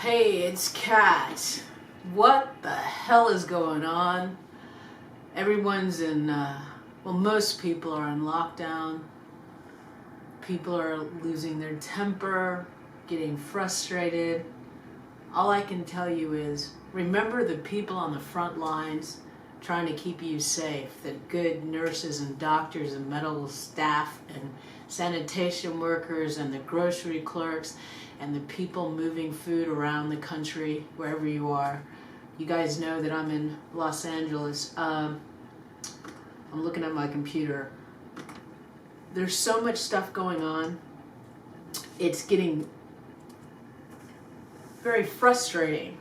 Hey, it's Kat. What the hell is going on? Everyone's most people are in lockdown. People are losing their temper, getting frustrated. All I can tell you is remember the people on the front lines trying to keep you safe, the good nurses and doctors and medical staff and sanitation workers and the grocery clerks and the people moving food around the country, wherever you are. You guys know that I'm in Los Angeles. I'm looking at my computer. There's so much stuff going on. It's getting very frustrating.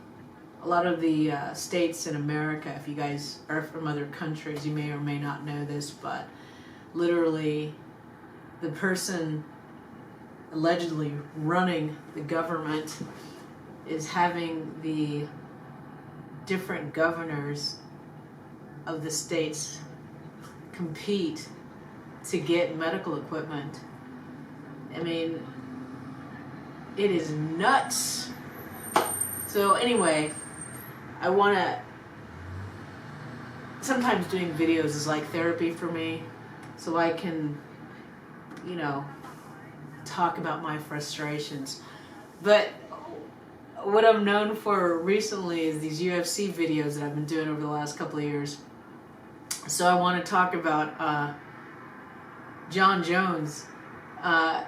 A lot of the states in America, if you guys are from other countries, you may or may not know this, but literally the person allegedly running the government is having the different governors of the states compete to get medical equipment. I mean, it is nuts. So anyway, I want to, sometimes doing videos is like therapy for me, so I can, talk about my frustrations. But what I'm known for recently is these UFC videos that I've been doing over the last couple of years. So I want to talk about Jon Jones. I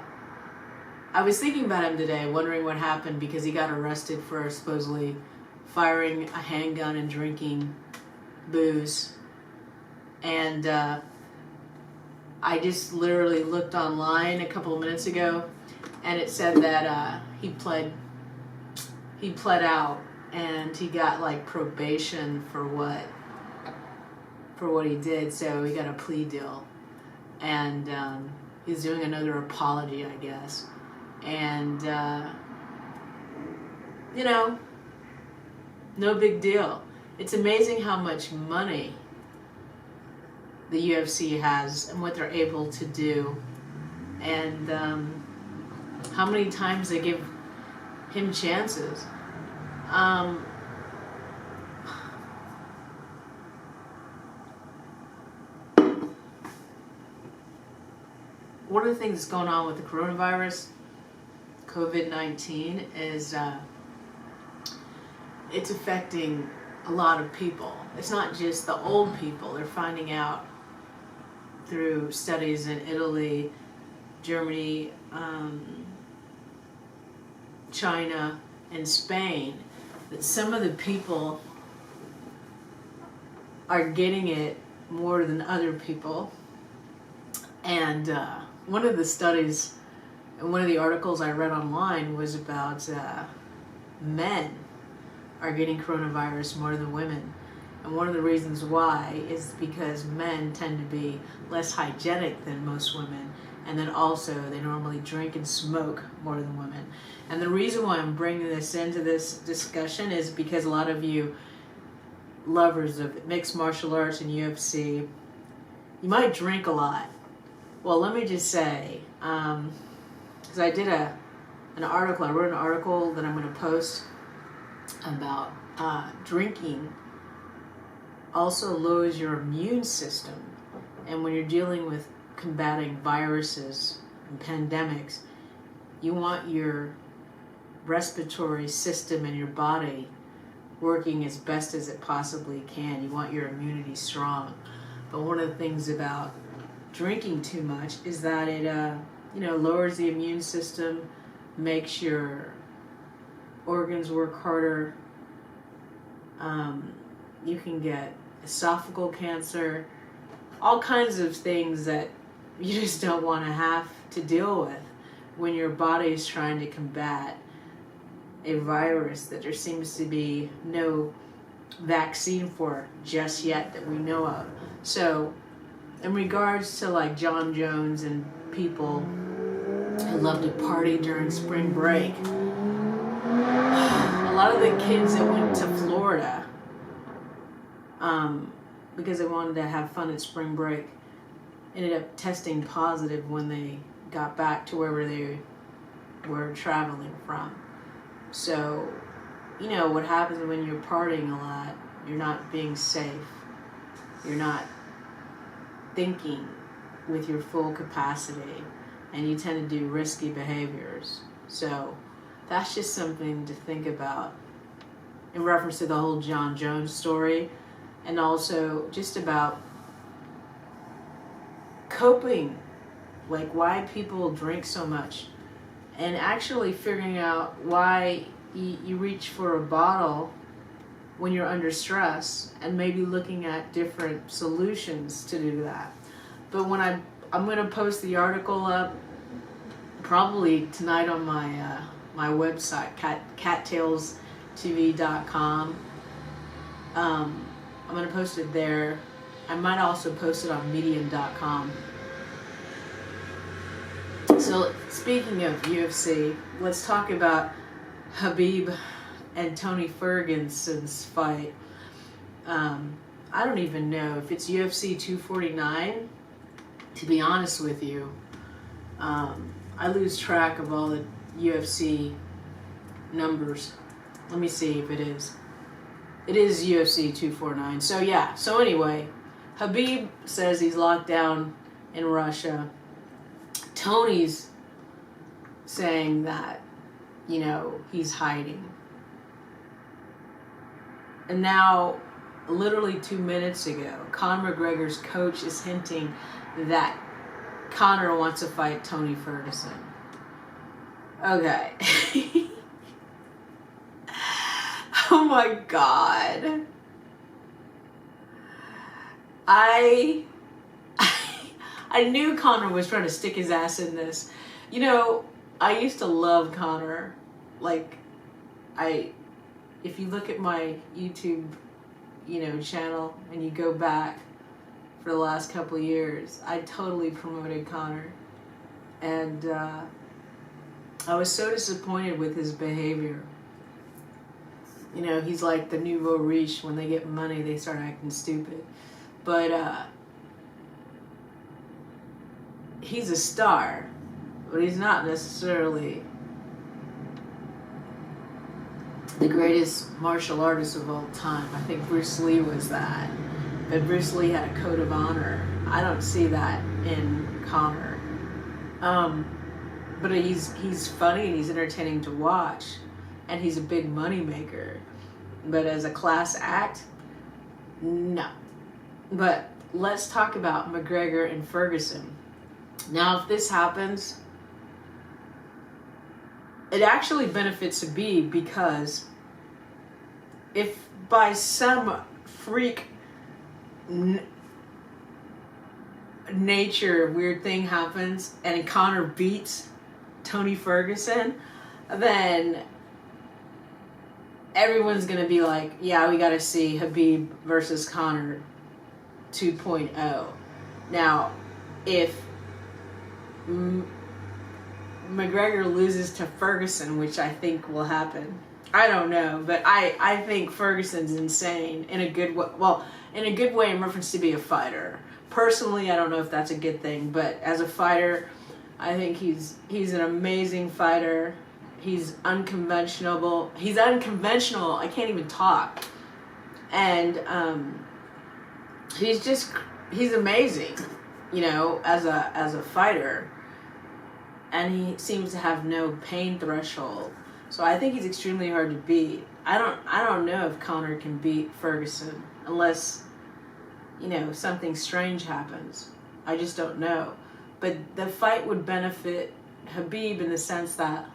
was thinking about him today, wondering what happened because he got arrested for supposedly firing a handgun and drinking booze. And I just literally looked online a couple of minutes ago, and it said that he pled out, and he got like probation for what he did. So he got a plea deal, and he's doing another apology, I guess. And no big deal. It's amazing how much money the UFC has and what they're able to do, and how many times they give him chances. One of the things that's going on with the coronavirus, COVID-19, is it's affecting a lot of people. It's not just the old people. They're finding out through studies in Italy, Germany, China, and Spain that some of the people are getting it more than other people. And one of the studies and one of the articles I read online was about men are getting coronavirus more than women. And one of the reasons why is because men tend to be less hygienic than most women. And then also they normally drink and smoke more than women. And the reason why I'm bringing this into this discussion is because a lot of you lovers of mixed martial arts and UFC, you might drink a lot. Well, let me just say, because I did I wrote an article that I'm going to post about drinking also lowers your immune system. And when you're dealing with combating viruses and pandemics, you want your respiratory system and your body working as best as it possibly can. You want your immunity strong. But one of the things about drinking too much is that it lowers the immune system, makes your organs work harder. You can get esophageal cancer, all kinds of things that you just don't want to have to deal with when your body is trying to combat a virus that there seems to be no vaccine for just yet that we know of. So in regards to like Jon Jones and people who love to party during spring break, a lot of the kids that went to Florida because they wanted to have fun at spring break ended up testing positive when they got back to wherever they were traveling from. So you know, what happens when you're partying a lot, you're not being safe. You're not thinking with your full capacity, and you tend to do risky behaviors. So that's just something to think about in reference to the whole Jon Jones story, and also just about coping, like why people drink so much, and actually figuring out why you reach for a bottle when you're under stress, and maybe looking at different solutions to do that. But when I'm going to post the article up probably tonight on my my website, kattalestv.com. I'm going to post it there. I might also post it on medium.com. So speaking of UFC, let's talk about Khabib and Tony Ferguson's fight. I don't even know if it's UFC 249, to be honest with you. I lose track of all the UFC numbers. Let me see if it is. It is UFC 249. So yeah, so anyway, Khabib says he's locked down in Russia. Tony's saying that, you know, he's hiding. And now, literally 2 minutes ago, Conor McGregor's coach is hinting that Conor wants to fight Tony Ferguson. Okay. Oh my God. I knew Conor was trying to stick his ass in this. You know, I used to love Conor. Like, if you look at my YouTube, you know, channel, and you go back for the last couple of years, I totally promoted Conor. And I was so disappointed with his behavior. You know, he's like the nouveau riche. When they get money, they start acting stupid. But he's a star, but he's not necessarily the greatest martial artist of all time. I think Bruce Lee was that. But Bruce Lee had a code of honor. I don't see that in Conor. But he's funny and he's entertaining to watch. And he's a big money maker. But as a class act, no. But let's talk about McGregor and Ferguson. Now, if this happens, it actually benefits Khabib, because if by some freak nature weird thing happens and Conor beats Tony Ferguson, then everyone's going to be like, yeah, we got to see Khabib versus Conor 2.0. Now, if McGregor loses to Ferguson, which I think will happen, I don't know, but I think Ferguson's insane in a good way. Well, in a good way in reference to be a fighter. Personally, I don't know if that's a good thing, but as a fighter, I think he's an amazing fighter. He's unconventional. He's unconventional. I can't even talk. And he's amazing, you know, as a fighter. And he seems to have no pain threshold. So I think he's extremely hard to beat. I don't know if Conor can beat Ferguson unless, you know, something strange happens. I just don't know. But the fight would benefit Khabib in the sense that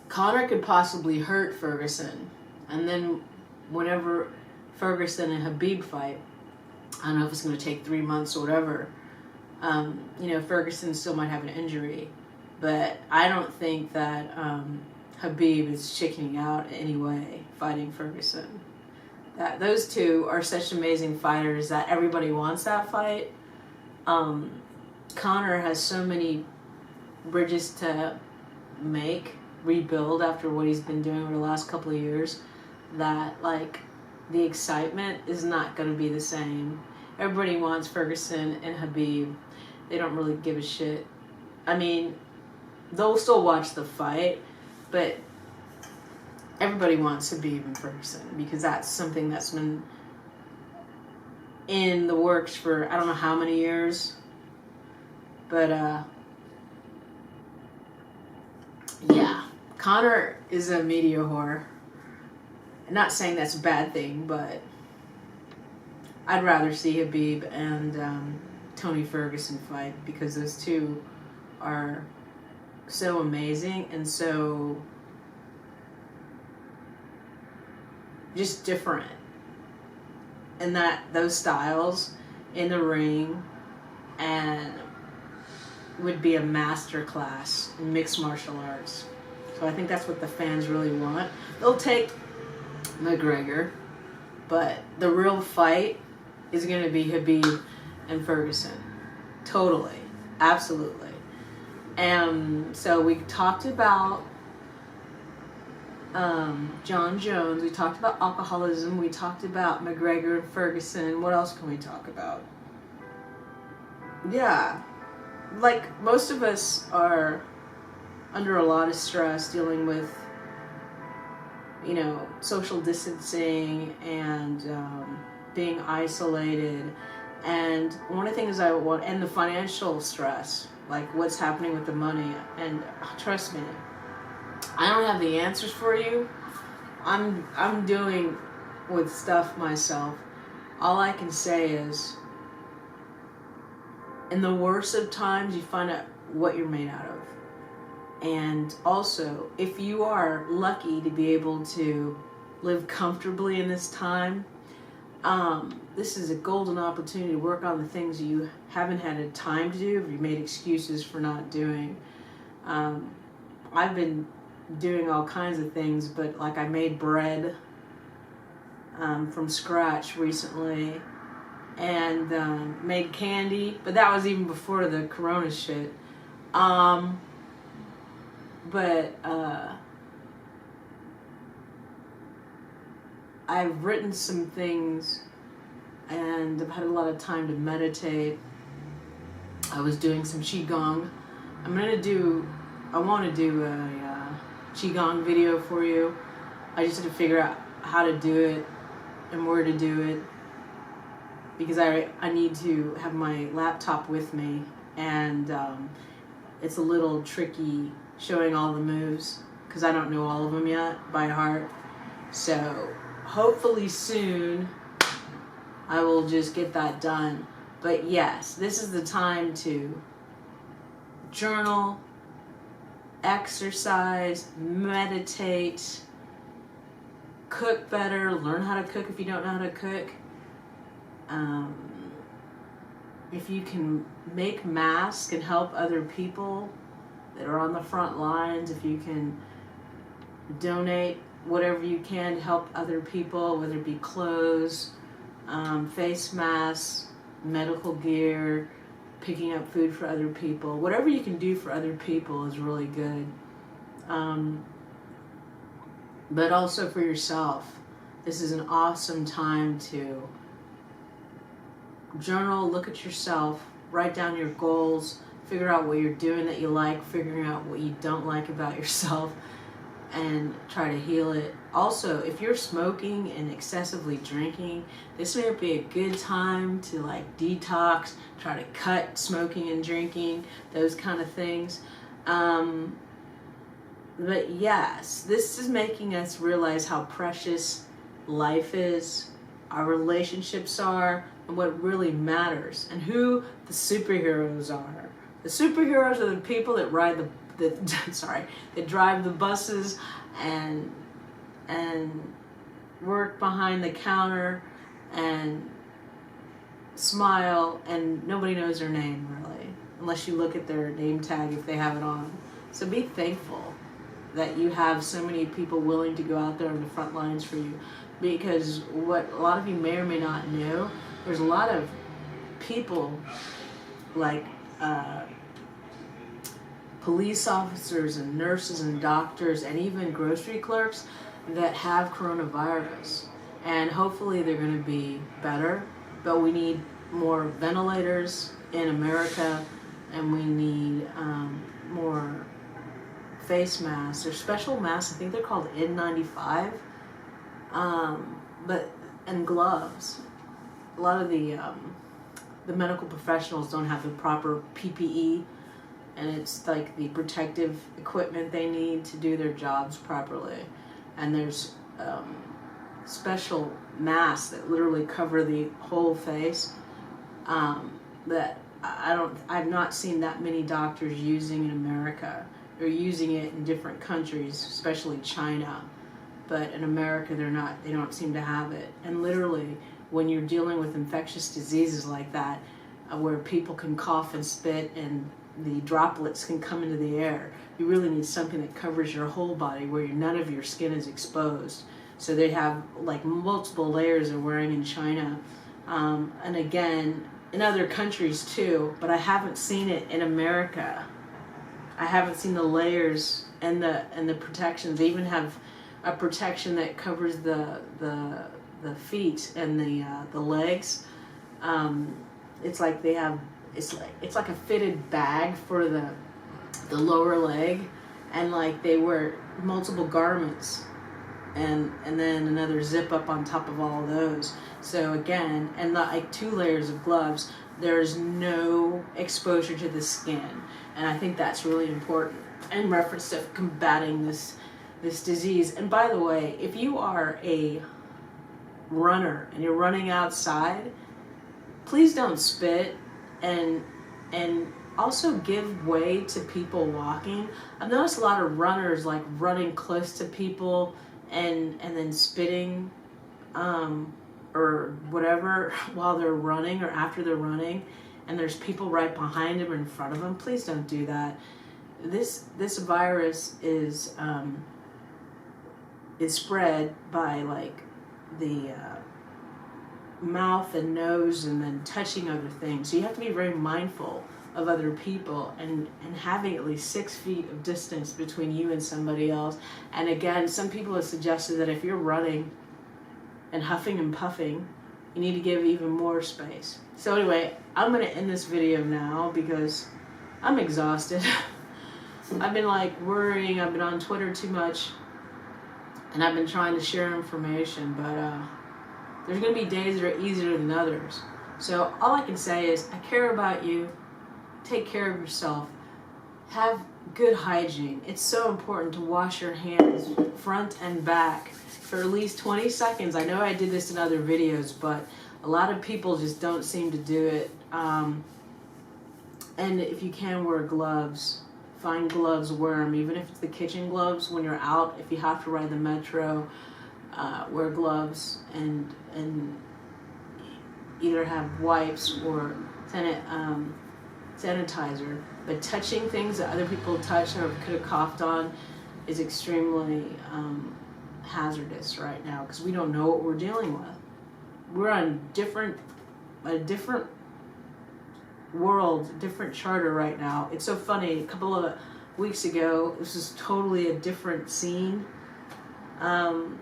Conor could possibly hurt Ferguson. And then whenever Ferguson and Khabib fight, I don't know if it's going to take 3 months or whatever, you know, Ferguson still might have an injury. But I don't think that Khabib is chickening out anyway fighting Ferguson. That those two are such amazing fighters that everybody wants that fight. Conor has so many bridges to rebuild after what he's been doing over the last couple of years, that like the excitement is not going to be the same. Everybody wants Ferguson and Khabib. They don't really give a shit. I mean, they'll still watch the fight, But everybody wants Khabib and Ferguson because that's something that's been in the works for I don't know how many years. But yeah, Conor is a media whore. I'm not saying that's a bad thing, but I'd rather see Khabib and Tony Ferguson fight because those two are so amazing and so just different. And that those styles in the ring and would be a master class in mixed martial arts. So I think that's what the fans really want. They'll take McGregor, but the real fight is going to be Khabib and Ferguson. Totally. Absolutely. And so we talked about Jon Jones. We talked about alcoholism. We talked about McGregor and Ferguson. What else can we talk about? Yeah. Like, most of us are under a lot of stress dealing with, you know, social distancing and being isolated. And one of the things I want, and the financial stress, like what's happening with the money. And trust me, I don't have the answers for you. I'm doing with stuff myself. All I can say is, in the worst of times, you find out what you're made out of. And also, if you are lucky to be able to live comfortably in this time, this is a golden opportunity to work on the things you haven't had a time to do, or you made excuses for not doing. I've been doing all kinds of things, but like I made bread from scratch recently, and made candy, but that was even before the corona shit. But I've written some things, and I've had a lot of time to meditate. I was doing some qigong. I want to do a qigong video for you. I just had to figure out how to do it and where to do it, because I need to have my laptop with me, and it's a little tricky showing all the moves because I don't know all of them yet by heart. So hopefully soon I will just get that done. But yes, this is the time to journal, exercise, meditate, cook better, learn how to cook if you don't know how to cook. If you can make masks and help other people that are on the front lines, if you can donate whatever you can to help other people, whether it be clothes, face masks, medical gear, picking up food for other people, whatever you can do for other people is really good. But also for yourself, this is an awesome time to journal, look at yourself, write down your goals, figure out what you're doing that you like, figuring out what you don't like about yourself, and try to heal it. Also, if you're smoking and excessively drinking, this may be a good time to like detox, try to cut smoking and drinking, those kind of things. But yes, this is making us realize how precious life is, our relationships are, and what really matters, and who the superheroes are. The superheroes are the people that ride that drive the buses and work behind the counter and smile, and nobody knows their name really, unless you look at their name tag if they have it on. So be thankful that you have so many people willing to go out there on the front lines for you, because what a lot of you may or may not know, there's a lot of people like police officers and nurses and doctors and even grocery clerks that have coronavirus, and hopefully they're going to be better, but we need more ventilators in America, and we need more face masks. They're special masks. I think they're called N95. And gloves. A lot of the medical professionals don't have the proper PPE, and it's like the protective equipment they need to do their jobs properly. And there's special masks that literally cover the whole face that I've not seen that many doctors using in America. They're using it in different countries, especially China. But in America, they don't seem to have it. And literally, when you're dealing with infectious diseases like that, where people can cough and spit and the droplets can come into the air, you really need something that covers your whole body where none of your skin is exposed. So they have like multiple layers they're wearing in China. And again, in other countries too, but I haven't seen it in America. I haven't seen the layers and the protections. They even have a protection that covers the feet and the legs. It's like they have it's like a fitted bag for the lower leg, and like they wear multiple garments and then another zip up on top of all of those. So again, and like 2 layers of gloves. There's no exposure to the skin, and I think that's really important in reference to combating this disease. And by the way, if you are a runner and you're running outside, please don't spit, and also give way to people walking. I've noticed a lot of runners like running close to people and then spitting or whatever while they're running or after they're running, and there's people right behind them or in front of them. Please don't do that. This virus is spread by like the mouth and nose and then touching other things. So you have to be very mindful of other people and having at least 6 feet of distance between you and somebody else. And again, some people have suggested that if you're running and huffing and puffing, you need to give even more space. So anyway, I'm going to end this video now because I'm exhausted. I've been like worrying, I've been on Twitter too much, and I've been trying to share information, but there's going to be days that are easier than others. So all I can say is I care about you. Take care of yourself. Have good hygiene. It's so important to wash your hands front and back for at least 20 seconds. I know I did this in other videos, but a lot of people just don't seem to do it. And if you can, wear gloves. Find gloves, wear them, even if it's the kitchen gloves when you're out. If you have to ride the metro, wear gloves and either have wipes or sanitizer. But touching things that other people touch or could have coughed on is extremely hazardous right now because we don't know what we're dealing with. We're on a different world, different charter right now. It's so funny. A couple of weeks ago, this was totally a different scene. And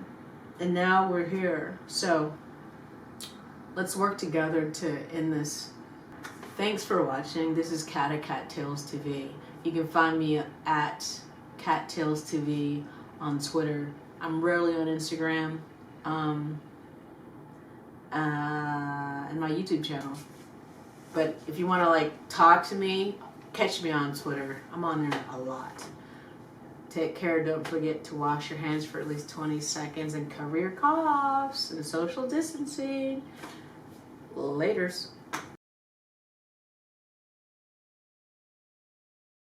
now we're here. So let's work together to end this. Thanks for watching. This is Kat at Kattalestv. You can find me at Kattalestv on Twitter. I'm rarely on Instagram. And my YouTube channel. But if you want to like talk to me, catch me on Twitter. I'm on there a lot. Take care. Don't forget to wash your hands for at least 20 seconds and cover your coughs and social distancing. Laters.